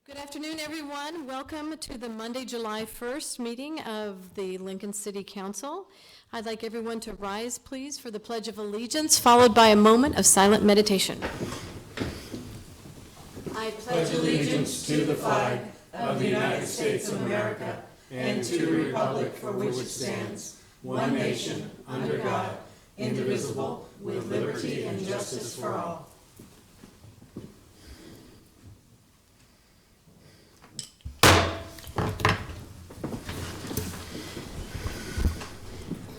Good afternoon, everyone. Welcome to the Monday, July 1st meeting of the Lincoln City Council. I'd like everyone to rise, please, for the Pledge of Allegiance, followed by a moment of silent meditation. I pledge allegiance to the flag of the United States of America and to the republic for which it stands, one nation, under God, indivisible, with liberty and justice for all.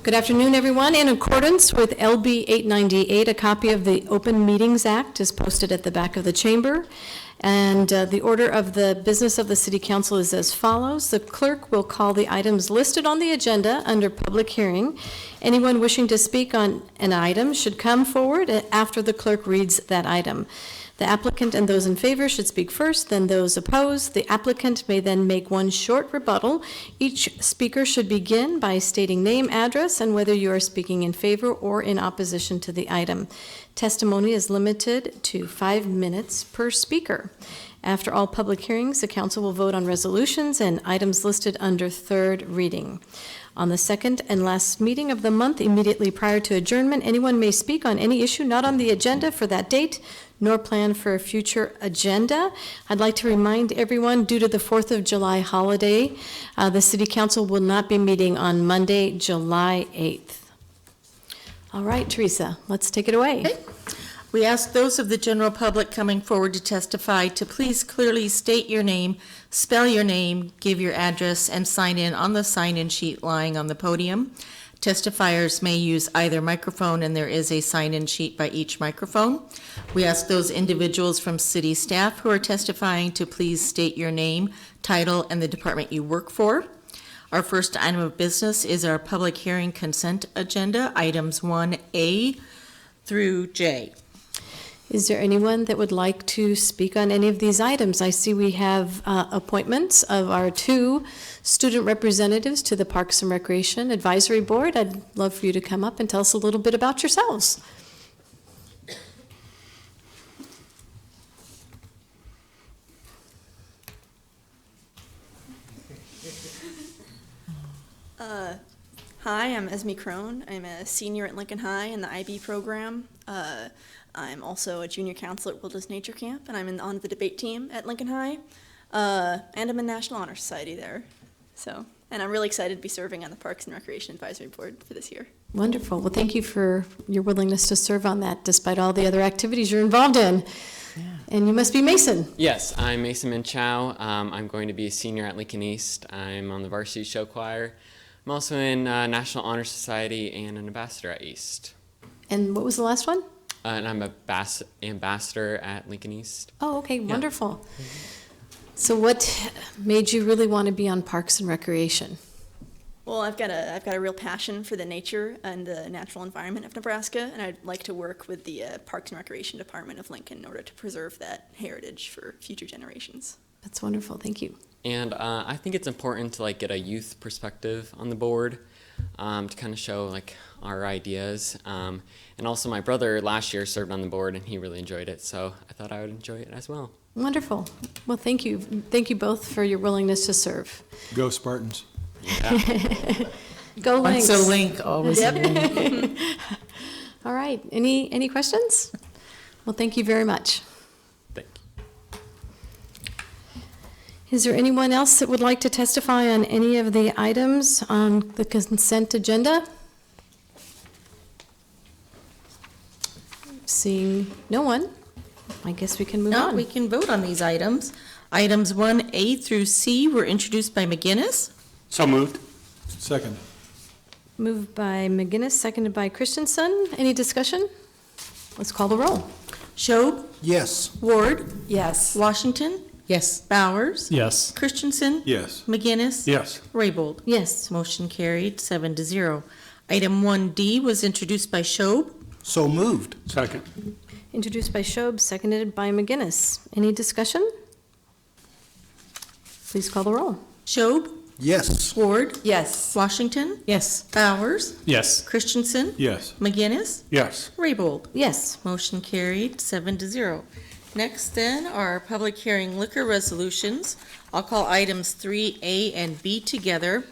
Good afternoon, everyone. In accordance with LB 898, a copy of the Open Meetings Act is posted at the back of the chamber. And the order of the business of the City Council is as follows. The clerk will call the items listed on the agenda under public hearing. Anyone wishing to speak on an item should come forward after the clerk reads that item. The applicant and those in favor should speak first, then those opposed. The applicant may then make one short rebuttal. Each speaker should begin by stating name, address, and whether you are speaking in favor or in opposition to the item. Testimony is limited to 5 minutes per speaker. After all public hearings, the council will vote on resolutions and items listed under third reading. On the second and last meeting of the month, immediately prior to adjournment, anyone may speak on any issue not on the agenda for that date, nor plan for a future agenda. I'd like to remind everyone, due to the 4th of July holiday, the City Council will not be meeting on Monday, July 8th. All right, Teresa, let's take it away. Okay. We ask those of the general public coming forward to testify to please clearly state your name, spell your name, give your address, and sign in on the sign-in sheet lying on the podium. Testifiers may use either microphone, and there is a sign-in sheet by each microphone. We ask those individuals from city staff who are testifying to please state your name, title, and the department you work for. Our first item of business is our public hearing consent agenda, items 1A through J. Is there anyone that would like to speak on any of these items? I see we have appointments of our 2 student representatives to the Parks and Recreation Advisory Board. I'd love for you to come up and tell us a little bit about yourselves. Hi, I'm Esme Crone. I'm a senior at Lincoln High in the IB program. I'm also a junior counselor at Wilderness Nature Camp, and I'm on the debate team at Lincoln High, and I'm in National Honor Society there. And I'm really excited to be serving on the Parks and Recreation Advisory Board for this year. Wonderful. Well, thank you for your willingness to serve on that, despite all the other activities you're involved in. Yeah. And you must be Mason. Yes, I'm Mason Minchow. I'm going to be a senior at Lincoln East. I'm on the varsity show choir. I'm also in National Honor Society and an ambassador at East. And what was the last one? And I'm a ambassador at Lincoln East. Oh, okay, wonderful. Yeah. So what made you really want to be on Parks and Recreation? Well, I've got a real passion for the nature and the natural environment of Nebraska, and I'd like to work with the Parks and Recreation Department of Lincoln in order to preserve that heritage for future generations. That's wonderful. Thank you. And I think it's important to get a youth perspective on the board to kind of show our ideas. And also my brother last year served on the board and he really enjoyed it, so I thought I would enjoy it as well. Wonderful. Well, thank you. Thank you both for your willingness to serve. Go Spartans. Yeah. Go Lynx. Once a link, always a link. All right. Any questions? Well, thank you very much. Is there anyone else that would like to testify on any of the items on the consent agenda? Seeing no one, I guess we can move on. We can vote on these items. Items 1A through C were introduced by McGinnis. So moved. Second. Moved by McGinnis, seconded by Christensen. Any discussion? Let's call the roll. Schob? Yes. Ward? Yes. Washington? Yes. Bowers? Yes. Christensen? Yes. McGinnis? Yes. Raybold? Yes. Motion carried 7-0. Item 1D was introduced by Schob. So moved. Second. Introduced by Schob, seconded by McGinnis. Any discussion? Please call the roll. Schob? Yes. Ward? Yes. Washington? Yes. Bowers? Yes. Christensen? Yes. McGinnis? Yes. Raybold? Yes. Motion carried 7-0. Next then are public hearing liquor resolutions. I'll call items 3A and B together.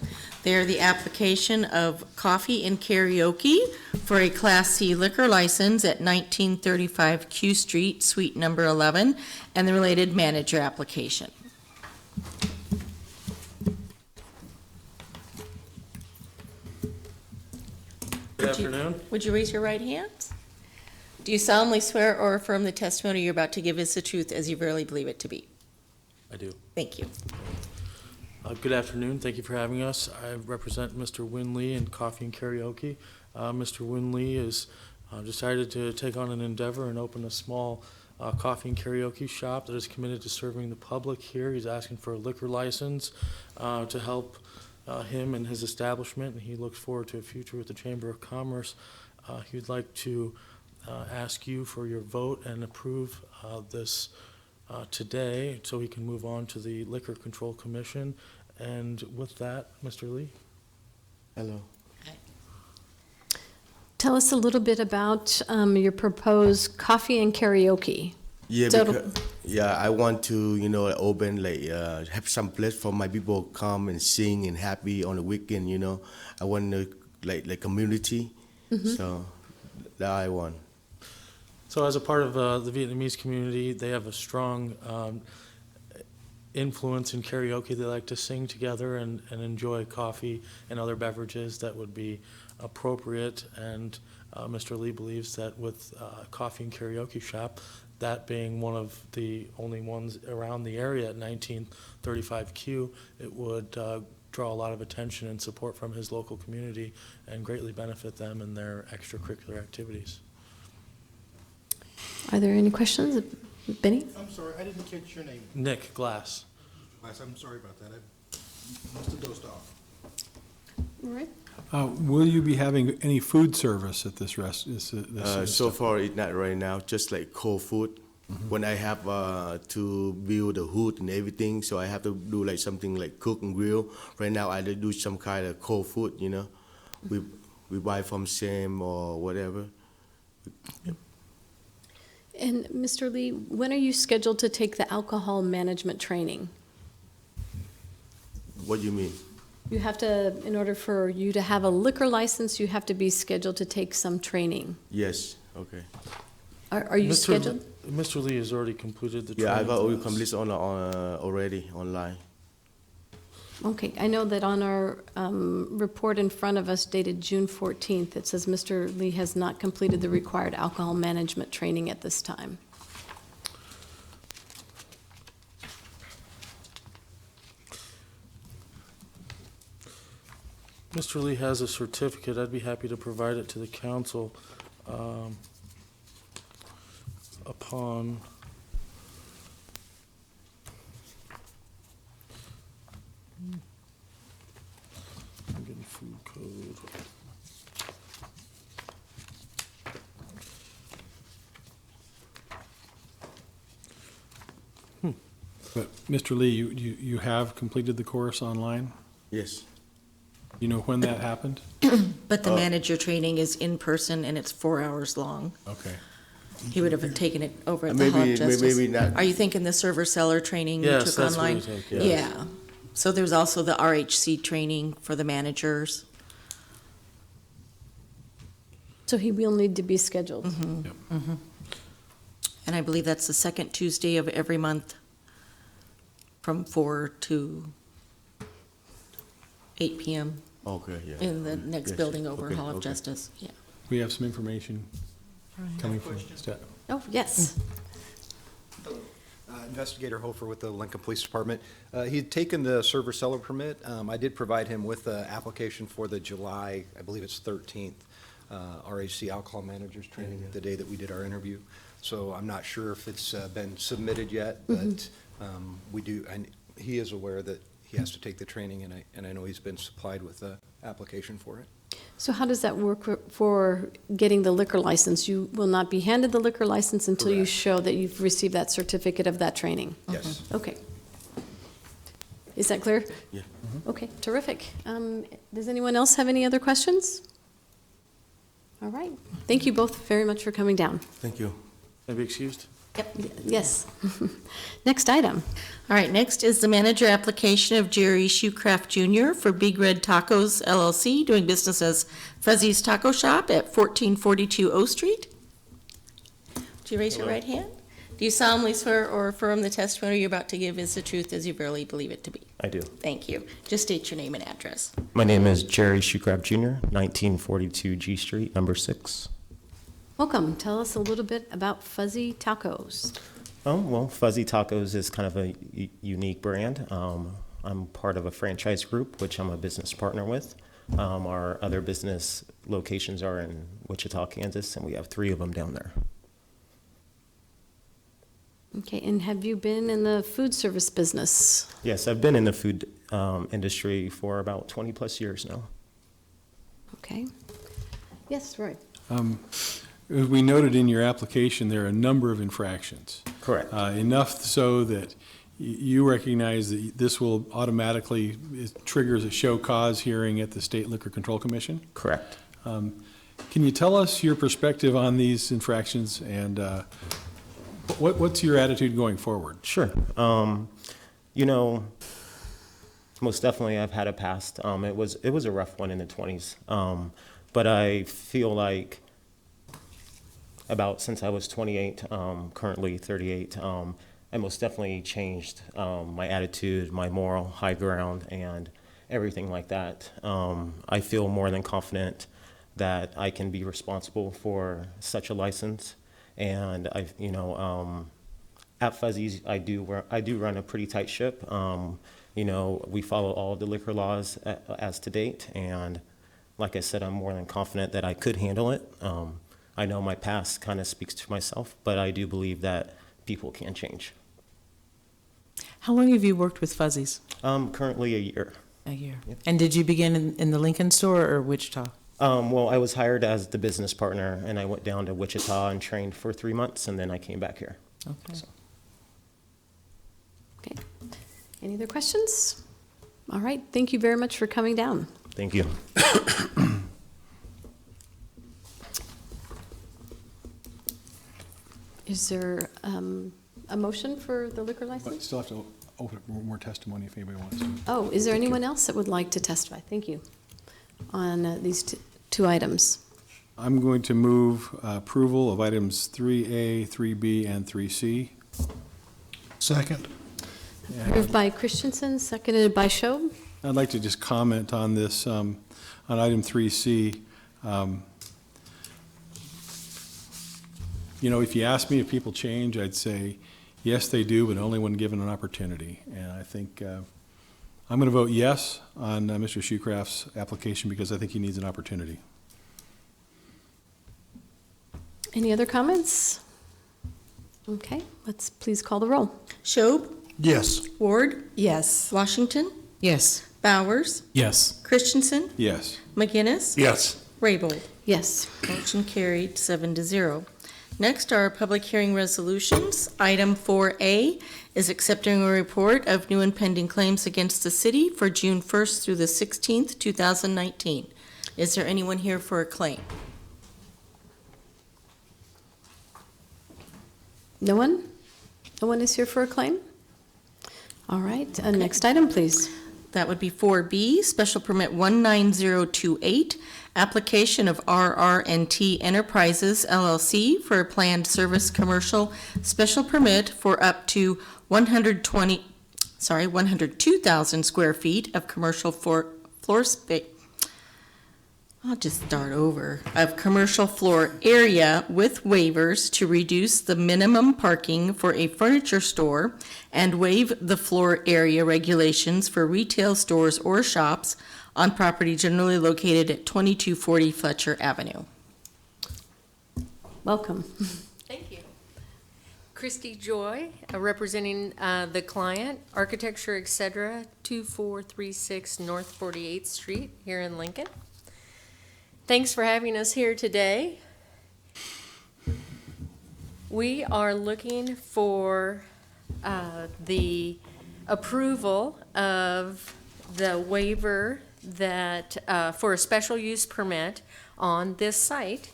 They are the application of Coffee and Karaoke for a Class C liquor license at 1935 Q Street, Suite Number 11, and the related manager application. Good afternoon. Would you raise your right hand? Do you solemnly swear or affirm the testimony you're about to give is the truth as you verily believe it to be? I do. Thank you. Good afternoon. Thank you for having us. I represent Mr. Win Lee in Coffee and Karaoke. Mr. Win Lee has decided to take on an endeavor and open a small coffee and karaoke shop that is committed to serving the public here. He's asking for a liquor license to help him and his establishment, and he looks forward to a future with the Chamber of Commerce. He would like to ask you for your vote and approve this today so he can move on to the Liquor Control Commission. And with that, Mr. Lee? Hello. Tell us a little bit about your proposed coffee and karaoke. Yeah, So because, I want to, open have some place for my people come and sing and happy on the weekend. I want to like community. So that I want. So as a part of the Vietnamese community, they have a strong influence in karaoke. They like to sing together and enjoy coffee and other beverages that would be appropriate. And Mr. Lee believes that with Coffee and Karaoke Shop, that being one of the only ones around the area at 1935Q, it would draw a lot of attention and support from his local community and greatly benefit them in their extracurricular activities. Are there any questions? Benny? I'm sorry, I didn't catch your name. Nick Glass. Glass, I'm sorry about that. I must have dozed off. All right. Will you be having any food service at this So far, it's not right now. Just like cold food. When I have to build the hood and everything, so I have to do like something like cook and grill. Right now, I do some kind of cold food. We buy from Sam or whatever. And Mr. Lee, when are you scheduled to take the alcohol management training? What do you mean? You have to, in order for you to have a liquor license, you have to be scheduled to take some training. Yes. Okay. Are you scheduled? Mr. Lee has already completed the Yeah, I training. got all with us. complete on already online. Okay, I know that on our report in front of us dated June 14th, it says Mr. Lee has not completed the required alcohol management training at this time. Mr. Lee has a certificate. I'd be happy to provide it to the council upon I'm getting food code. But, Mr. Lee, you have completed the course online? Yes. You know when that happened? But the manager training is in person and it's 4 hours long. Okay. He would have taken it over at the Maybe- Hub Justice. maybe not. Are you thinking the server seller training you Yes, took that's what online? we take, yes. Yeah. So there's also the RHC training for the managers. So he will need to be scheduled. And I believe that's the second Tuesday of every month from 4 to 8 p.m. Okay. Yeah. in the next Yes, building over, okay, Hall of okay. Justice. Yeah. We have some information coming from staff. Oh, yes. Investigator Hofer with the Lincoln Police Department. He'd taken the server seller permit. I did provide him with the application for the July, I believe it's 13th, RAC Alcohol Managers Training, the day that we did our interview. So I'm not sure if it's been submitted yet, but we do, and he is aware that he has to take the training, and I know he's been supplied with the application for it. So how does that work for getting the liquor license? You will not be handed the liquor license until you Correct. show that you've received that certificate of that training? Yes. Okay. Is that clear? Yeah. Okay, terrific. Does anyone else have any other questions? All right. Thank you both very much for coming down. Thank you. Can I be excused? Yes. Next item. All right, next is the manager application of Jerry Shoecraft Jr. for Big Red Tacos LLC, doing business as Fuzzy's Taco Shop at 1442 O Street. Do you raise your right hand? Do you solemnly swear or affirm the testimony you're about to give is the truth as you verily believe it to be? I do. Thank you. Just state your name and address. My name is Jerry Shoecraft Jr., 1942 G Street, number 6. Welcome. Tell us a little bit about Fuzzy Tacos. Well, Fuzzy Tacos is kind of a unique brand. I'm part of a franchise group, which I'm a business partner with. Our other business locations are in Wichita, Kansas, and we have 3 of them down there. Okay, and have you been in the food service business? Yes, I've been in the food industry for about 20 plus years now. Okay. Yes, Roy. As we noted in your application, there are a number of infractions. Correct. Enough so that you recognize that this will automatically, it triggers a show cause hearing at the State Liquor Control Commission. Correct. Can you tell us your perspective on these infractions and what's your attitude going forward? Sure. Most definitely I've had a past. It was a rough one in the 20s. But I feel like since I was 28, currently 38, I most definitely changed my attitude, my moral high ground, and everything like that. I feel more than confident that I can be responsible for such a license. And at Fuzzy's, I do run a pretty tight ship. We follow all the liquor laws as to date, and like I said, I'm more than confident that I could handle it. I know my past kind of speaks to myself, but I do believe that people can change. How long have you worked with Fuzzy's? Currently a year. A year. Yep. And did you begin in the Lincoln store or Wichita? Well, I was hired as the business partner, and I went down to Wichita and trained for 3 months, and then I came back here. Okay. So. Okay. Any other questions? All right. Thank you very much for coming down. Thank you. Is there a motion for the liquor But license? still have to open up more testimony if anybody wants to. Oh, is there anyone else that would like to testify? Thank you. On these two items. I'm going to move approval of items 3A, 3B, and 3C. Second. Moved by Christensen, seconded by Schob. I'd like to just comment on this, on item 3C. If you ask me if people change, I'd say, yes, they do, but only when given an opportunity. And I think I'm going to vote yes on Mr. Shoecraft's application because I think he needs an opportunity. Any other comments? Okay, let's please call the roll. Schob, Yes. Ward, Yes. Washington, Yes. Bowers, Yes. Christensen, Yes. McGinnis, Yes. Raybold. Yes. Motion carried 7-0. Next are public hearing resolutions. Item 4A is accepting a report of new and pending claims against the city for June 1st through the 16th, 2019. Is there anyone here for a claim? No one? No one is here for a claim? All right, next item, please. That would be 4B, Special Permit 19028, application of RR&T Enterprises LLC for a planned service commercial special permit for up to 102,000 square feet of commercial floor space. I'll just start over. Of commercial floor area with waivers to reduce the minimum parking for a furniture store and waive the floor area regulations for retail stores or shops on property generally located at 2240 Fletcher Avenue. Welcome. Thank you. Christy Joy, representing the client, Architecture Etc., 2436 North 48th Street here in Lincoln. Thanks for having us here today. We are looking for the approval of the waiver that for a special use permit on this site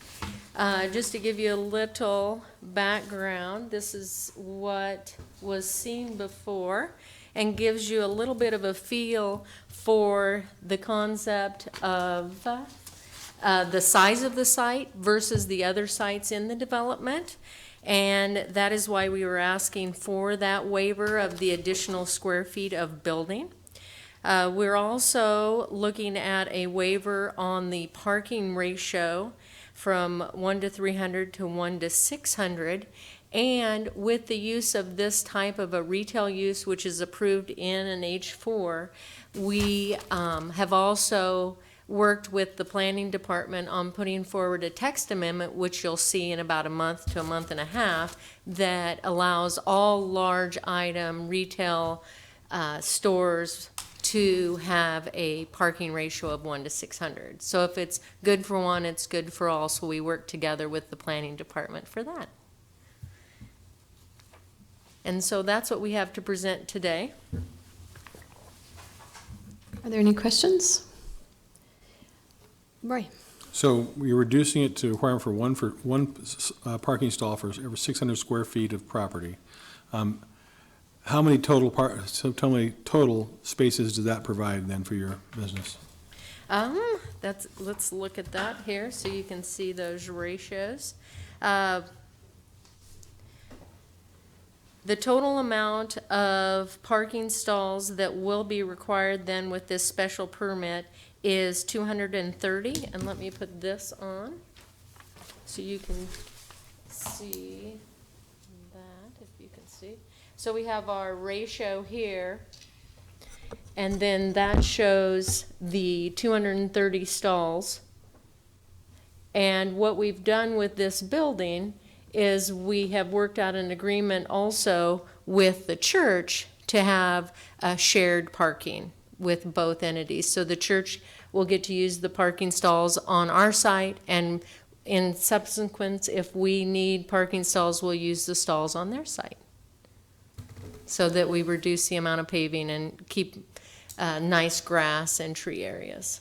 Just to give you a little background, this is what was seen before and gives you a little bit of a feel for the concept of the size of the site versus the other sites in the development. And that is why we were asking for that waiver of the additional square feet of building. We're also looking at a waiver on the parking ratio from 1 to 300 to 1 to 600. And with the use of this type of a retail use, which is approved in an H4, we have also worked with the planning department on putting forward a text amendment, which you'll see in about a month to a month and a half, that allows all large item retail stores to have a parking ratio of 1 to 600. So if it's good for one, it's good for all, so we work together with the planning department for that. And so that's what we have to present today. Are there any questions? Roy? So you're reducing it to requirement for one parking stall for every 600 square feet of property. How many total spaces does that provide then for your business? Let's look at that here so you can see those ratios. The total amount of parking stalls that will be required then with this special permit is 230, and let me put this on so you can see that, if you can see. So we have our ratio here, and then that shows the 230 stalls. And what we've done with this building is we have worked out an agreement also with the church to have shared parking with both entities. So the church will get to use the parking stalls on our site, and in subsequence, if we need parking stalls, we'll use the stalls on their site, so that we reduce the amount of paving and keep nice grass and tree areas.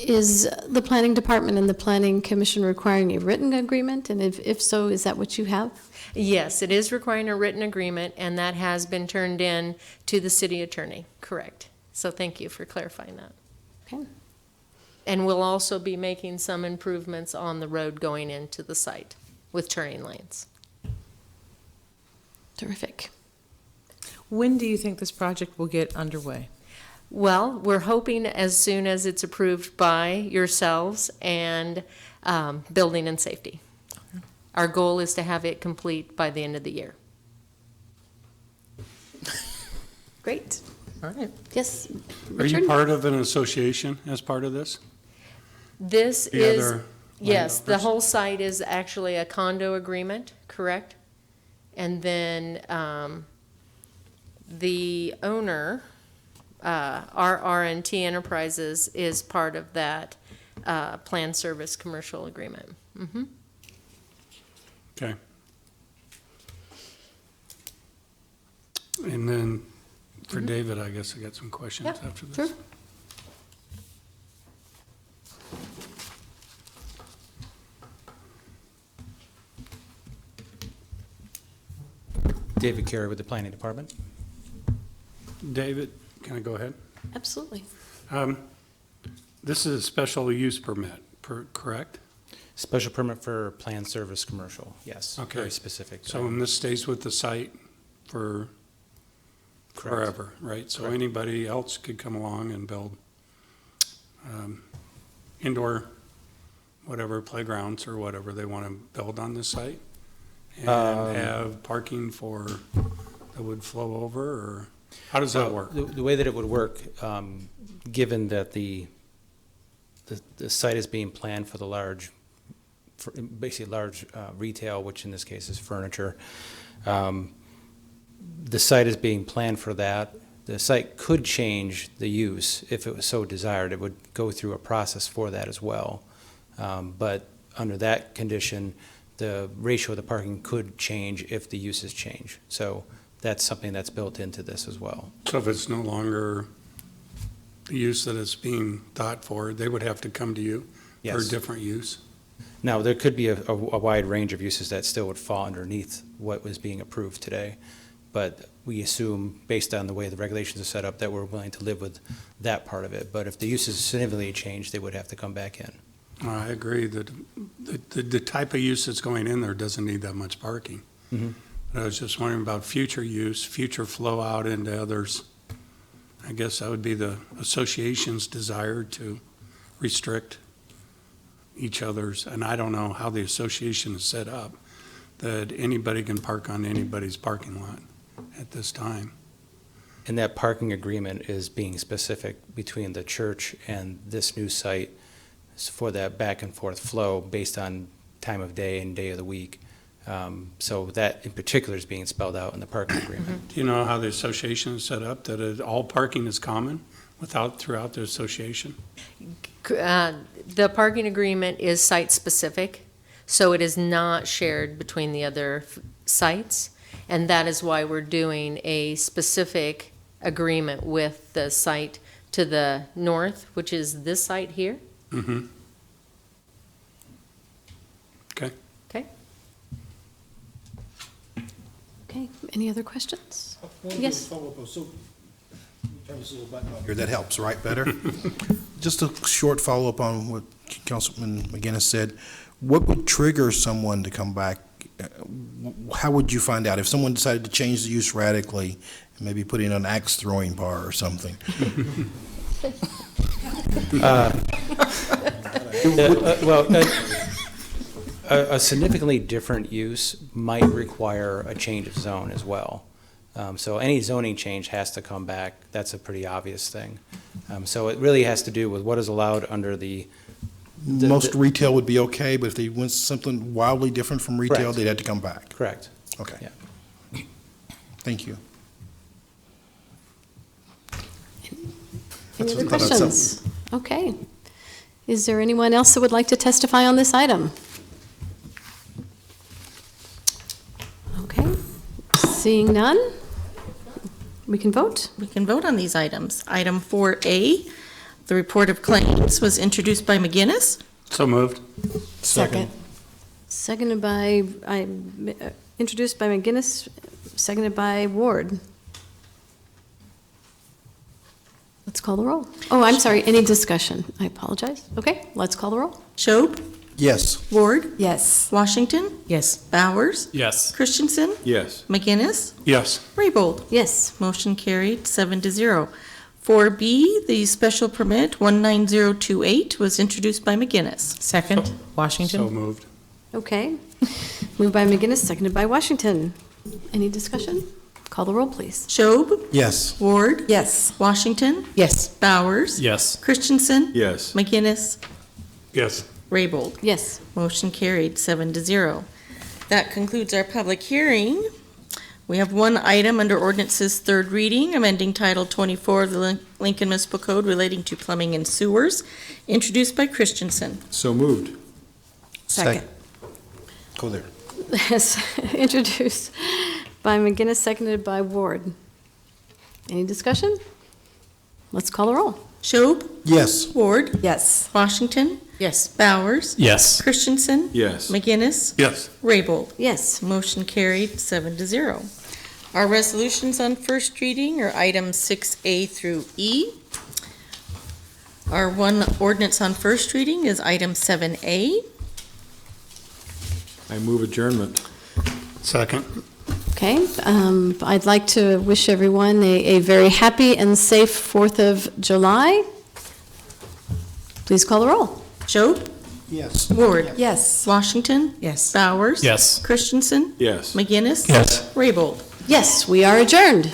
Is the planning department and the planning commission requiring a written agreement? And if so, is that what you have? Yes, it is requiring a written agreement, and that has been turned in to the city attorney, correct. So thank you for clarifying that. Okay. And we'll also be making some improvements on the road going into the site with turning lanes. Terrific. When do you think this project will get underway? Well, we're hoping as soon as it's approved by yourselves and Building and Safety. Our goal is to have it complete by the end of the year. Great. All right. Yes, Are you Richard? part of an association as part of this? This The is, other yes, the landowners? whole site is actually a condo agreement, correct? And then the owner, RR&T Enterprises, is part of that planned service commercial agreement. Mm-hmm. Okay. And then for David, I guess I got some questions Mm-hmm. Yeah, after this. sure. David Carey with the Planning Department. David, can I go ahead? Absolutely. This is a special use permit, correct? Special permit for planned service commercial, yes. Okay. Very specific. So and this stays with the site for Correct. forever, right? So Correct. anybody else could come along and build indoor, whatever, playgrounds or whatever they want to build on this site? And have parking that would flow over, or how does that work? The way that it would work, given that the site is being planned for the large, basically large retail, which in this case is furniture, the site is being planned for that. The site could change the use if it was so desired. It would go through a process for that as well. But under that condition, the ratio of the parking could change if the uses change. So that's something that's built into this as well. So if it's no longer the use that it's being thought for, they would have to come to you for Yes. different use? Now, there could be a wide range of uses that still would fall underneath what was being approved today, but we assume, based on the way the regulations are set up, that we're willing to live with that part of it. But if the uses significantly change, they would have to come back in. I agree that the type of use that's going in there doesn't need that much parking. Mhm. But I was just wondering about future use, future flow out into others. I guess that would be the association's desire to restrict each other's, and I don't know how the association is set up, that anybody can park on anybody's parking lot at this time. And that parking agreement is being specific between the church and this new site for that back and forth flow based on time of day and day of the week. So that in particular is being spelled out in the parking agreement. Do you know how the association is set up, that all parking is common throughout the association? The parking agreement is site-specific, so it is not shared between the other sites, and that is why we're doing a specific agreement with the site to the north, which is this site here. Mm-hmm. Okay. Okay? Okay, any other questions? Yes. Here, that helps, right, better? Just a short follow-up on what Councilman McGinnis said. What would trigger someone to come back? How would you find out? If someone decided to change the use radically, and maybe put in an axe throwing bar or something? A significantly different use might require a change of zone as well. So any zoning change has to come back. That's a pretty obvious thing. So it really has to do with what is allowed under the. Most retail would be okay, but if they went something wildly different from retail, Correct. they'd have to come back. Correct. Okay. Yeah. Thank you. Any other Thought I'd questions? Okay. Is there anyone else that would like to testify on this item? Okay, seeing none, we can vote. We can vote on these items. Item 4A, the report of claims, was introduced by McGinnis. So moved. Second. Seconded by, introduced by McGinnis, seconded by Ward. Let's call the roll. Oh, I'm sorry, any discussion? I apologize. Okay, let's call the roll. Schob, Yes. Ward, Yes. Washington, Yes. Bowers, Yes. Christensen, Yes. McGinnis, Yes. Raybold. Yes. Motion carried, 7-0. 4B, the special permit 19028 was introduced by McGinnis. Second, So Washington? moved. Okay. Moved by McGinnis, seconded by Washington. Any discussion? Call the roll, please. Schob, Yes. Ward, Yes. Washington, Yes. Bowers, Yes. Christensen, Yes. McGinnis, Yes. Raybold. Yes. Motion carried, 7-0. That concludes our public hearing. We have one item under ordinance's third reading, amending Title 24 of the Lincoln Municipal Code relating to plumbing and sewers, introduced by Christensen. So moved. Second. Go there. Yes, introduced by McGinnis, seconded by Ward. Any discussion? Let's call the roll. Schob, Yes. Ward, Yes. Washington, Yes. Bowers, Yes. Christensen, Yes. McGinnis, Yes. Raybold. Yes. Motion carried, 7-0. Our resolutions on first reading are items 6A through E. Our one ordinance on first reading is item 7A. I move adjournment. Second. Okay, I'd like to wish everyone a very happy and safe 4th of July. Please call the roll. Schob, Yes. Ward, Yes. Washington, Yes. Bowers. Yes. Christensen, Yes. McGinnis. Yes. Raybold. Yes, we are adjourned.